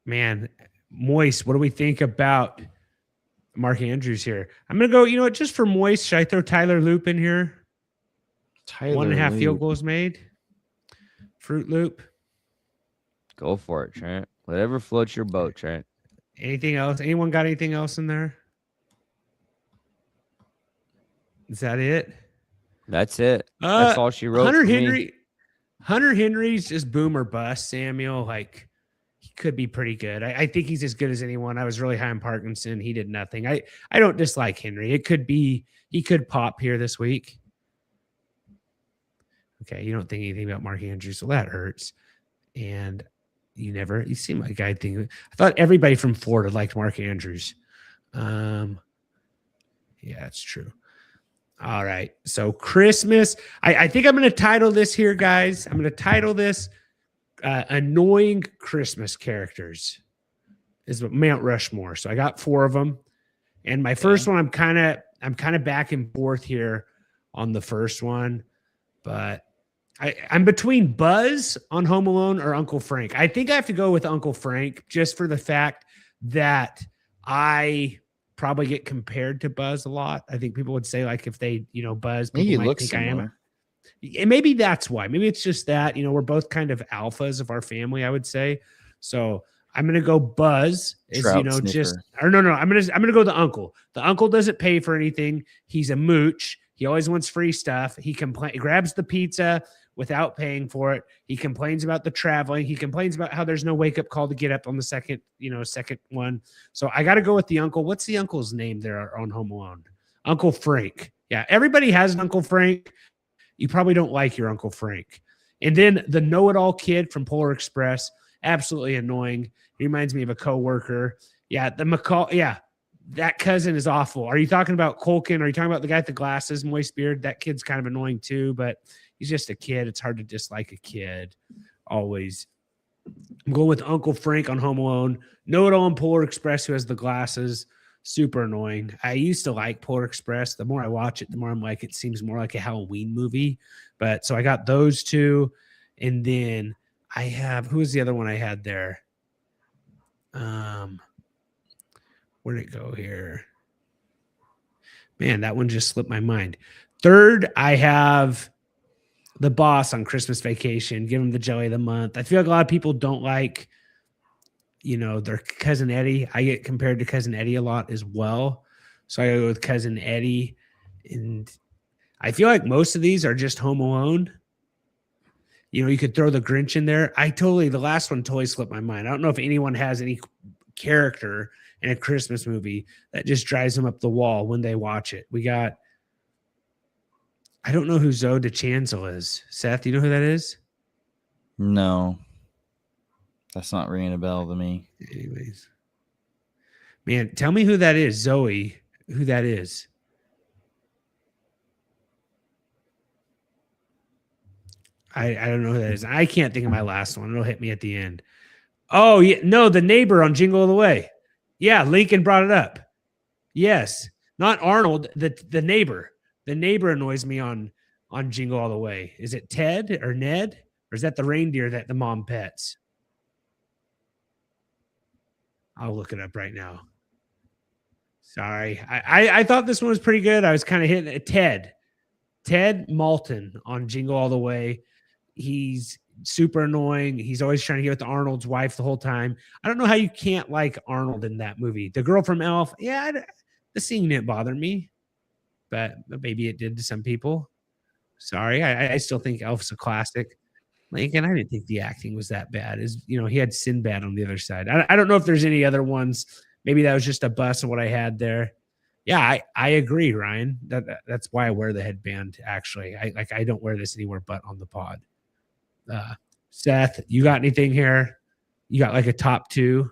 Man, Moist, what do we think about Mark Andrews here? I'm going to go, you know what, just for Moist, should I throw Tyler Loop in here? 1.5 field goals made. Fruit Loop. Go for it, Trent. Whatever floats your boat, Trent. Anything else? Anyone got anything else in there? Is that it? That's it. That's all she wrote. Hunter Henry's just boom or bust, Samuel. Like, he could be pretty good. I think he's as good as anyone. I was really high on Parkinson. He did nothing. I don't dislike Henry. It could be he could pop here this week. Okay, you don't think anything about Mark Andrews, so that hurts. And you seem like I think I thought everybody from Florida liked Mark Andrews. Yeah, it's true. All right. So Christmas. I think I'm going to title this here, guys. I'm going to title this Annoying Christmas Characters. Is Mount Rushmore. So I got 4 of them. And my first one, I'm kind of back and forth here on the first one. But I'm between Buzz on Home Alone or Uncle Frank. I think I have to go with Uncle Frank just for the fact that I probably get compared to Buzz a lot. I think people would say, like, if they, Buzz, people might think I am. And maybe that's why. Maybe it's just that, we're both kind of alphas of our family, I would say. So I'm gonna go Buzz. I'm gonna go the uncle. The uncle doesn't pay for anything. He's a mooch. He always wants free stuff. He grabs the pizza without paying for it. He complains about the traveling. He complains about how there's no wake-up call to get up on the second one. So I got to go with the uncle. What's the uncle's name there on Home Alone? Uncle Frank. Yeah, everybody has an Uncle Frank. You probably don't like your Uncle Frank. And then the know-it-all kid from Polar Express, absolutely annoying. He reminds me of a coworker. Yeah, that cousin is awful. Are you talking about Culkin? Are you talking about the guy with the glasses, moist beard? That kid's kind of annoying too, but he's just a kid. It's hard to dislike a kid always. I'm going with Uncle Frank on Home Alone. Know-it-all on Polar Express, who has the glasses. Super annoying. I used to like Polar Express. The more I watch it, the more I'm like, it seems more like a Halloween movie. But so I got those two. And then I have, who was the other one I had there? Where'd it go here? Man, that one just slipped my mind. Third, I have The Boss on Christmas Vacation. Give him the jelly of the month. I feel like a lot of people don't like, their Cousin Eddie. I get compared to Cousin Eddie a lot as well. So I go with Cousin Eddie. And I feel like most of these are just Home Alone. You could throw the Grinch in there. The last one totally slipped my mind. I don't know if anyone has any character in a Christmas movie that just drives them up the wall when they watch it. I don't know who Zoe DeChanzel is. Seth, you know who that is? No. That's not ringing a bell to me. Anyways. Man, tell me who that is, Zoe, who that is. I don't know who that is. I can't think of my last one. It'll hit me at the end. Oh, yeah. No, the neighbor on Jingle All the Way. Yeah, Lincoln brought it up. Yes. Not Arnold, the neighbor. The neighbor annoys me on Jingle All the Way. Is it Ted or Ned? Or is that the reindeer that the mom pets? I'll look it up right now. Sorry. I thought this one was pretty good. I was kind of hitting it. Ted Malton on Jingle All the Way. He's super annoying. He's always trying to get with Arnold's wife the whole time. I don't know how you can't like Arnold in that movie. The girl from Elf, the scene didn't bother me, but maybe it did to some people. Sorry, I still think Elf's a classic. Lincoln, I didn't think the acting was that bad. He had Sinbad on the other side. I don't know if there's any other ones. Maybe that was just a bust of what I had there. Yeah, I agree, Ryan. That's why I wear the headband. Actually, I don't wear this anywhere but on the pod. Seth, you got anything here? You got like a top two?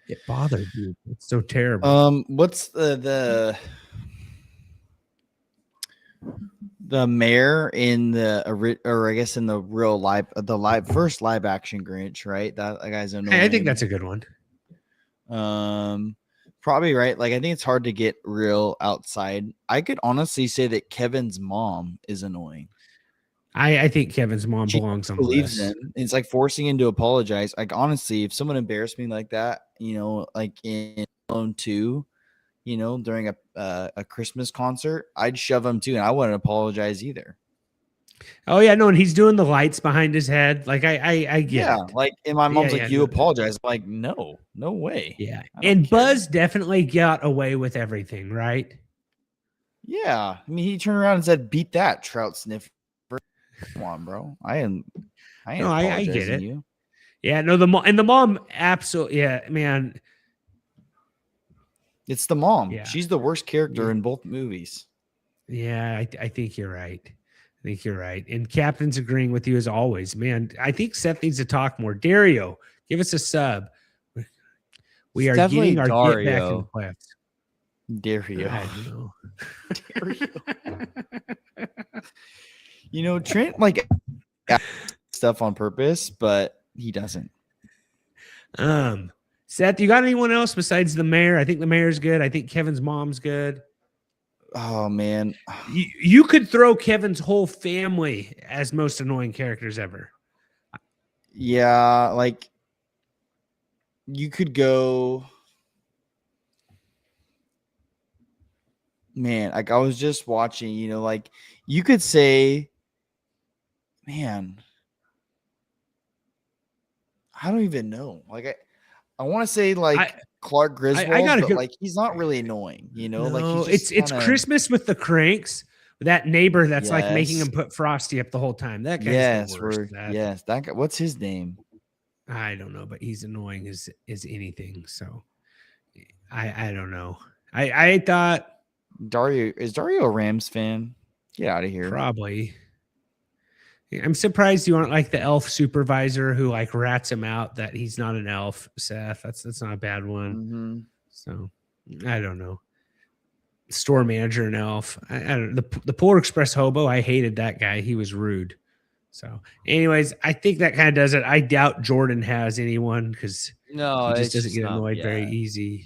It bothered you. It's so terrible. What's the mayor in or I guess in the real first live action Grinch, right? That guy's annoying. I think that's a good one. Probably right. Like I think it's hard to get real outside. I could honestly say that Kevin's mom is annoying. I think Kevin's mom belongs on the list. It's like forcing him to apologize. Like honestly, if someone embarrassed me like that, like in Alone 2, during a Christmas concert, I'd shove him too, and I wouldn't apologize either. Oh yeah, no, and he's doing the lights behind his head. Like I get it. Like, and my mom's you apologize. I'm like, no way. Yeah, and Buzz definitely got away with everything, right? Yeah, I mean, he turned around and said, "Beat that, trout sniffer." Come on, bro. I get it. You. Yeah, no, the mom absolutely. Yeah, man. It's the mom. Yeah. She's the worst character in both movies. Yeah, I think you're right. And Captain's agreeing with you as always, man. I think Seth needs to talk more. Dario, give us a sub. We are getting our Dario. Get back in the playoffs. Dario. Trent like stuff on purpose, but he doesn't. Seth, you got anyone else besides the mayor? I think the mayor's good. I think Kevin's mom's good. Oh man, you could throw Kevin's whole family as most annoying characters ever. Yeah, like you could go. Man, like I was just watching, like you could say, man, I don't even know. Like I want to say like Clark Griswold, but like he's not really annoying, No, like it's Christmas with the Cranks. That neighbor that's like making him put Frosty up the whole time. That guy's the worst. That guy. What's his name? I don't know, but he's annoying as anything. So I don't know. I thought Dario a Rams fan? Get out of here. Probably. I'm surprised you aren't like the elf supervisor who like rats him out that he's not an elf, Seth. That's not a bad one. Mm-hmm. So I don't know, store manager and Elf. I don't know. The Polar Express hobo. I hated that guy. He was rude. So, anyways, I think that kind of does it. I doubt Jordan has anyone because No, he just it's doesn't get not- annoyed very yeah, easy.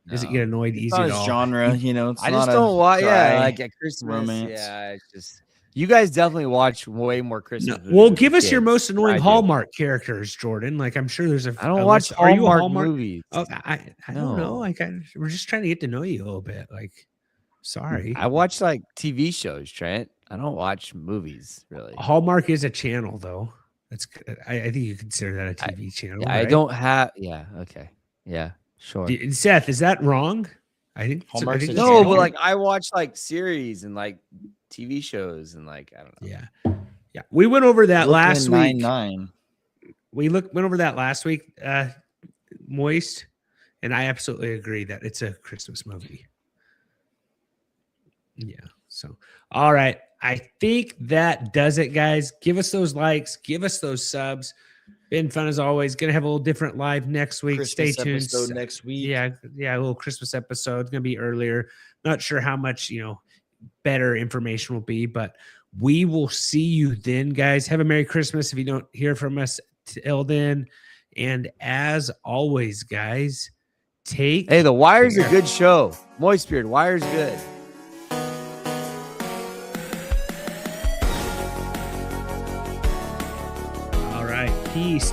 Doesn't no. get annoyed It's easy not at his all. genre, you know. It's I not just don't watch. Yeah, dry like at Christmas. romance. Yeah, it's just you guys definitely watch way more No, Christmas. well, movies give as us your kids most than annoying I do. Hallmark characters, Jordan. Like I'm sure there's I a don't watch list. Are you a Hallmark Hallmark movies. Oh, I don't know. No. Like we're just trying to get to know you a little bit. Like, sorry. I watch like TV shows, Trent. I don't watch movies really. Hallmark is a channel, though. That's I think you consider that a TV channel. Yeah, I right? don't have. Yeah. Okay. Yeah. Sure. Seth, is that wrong? I think Hallmark's a No, channel? but like I watch like series and like TV shows and like I don't know. Yeah. We went over that Brooklyn last week. Nine-Nine. We went over that last week, Moist, and I absolutely agree that it's a Christmas movie. Yeah. So, all right. I think that does it, guys. Give us those likes. Give us those subs. Been fun as always. Gonna have a little different live next week. Christmas Stay tuned. episode next week. Yeah, a little Christmas episode. It's gonna be earlier. Not sure how much better information will be, but we will see you then, guys. Have a Merry Christmas if you don't hear from us till then. And as always, guys, take Hey, The Wire's a care. good show. Moist Beard, Wire's good. All right. Peace.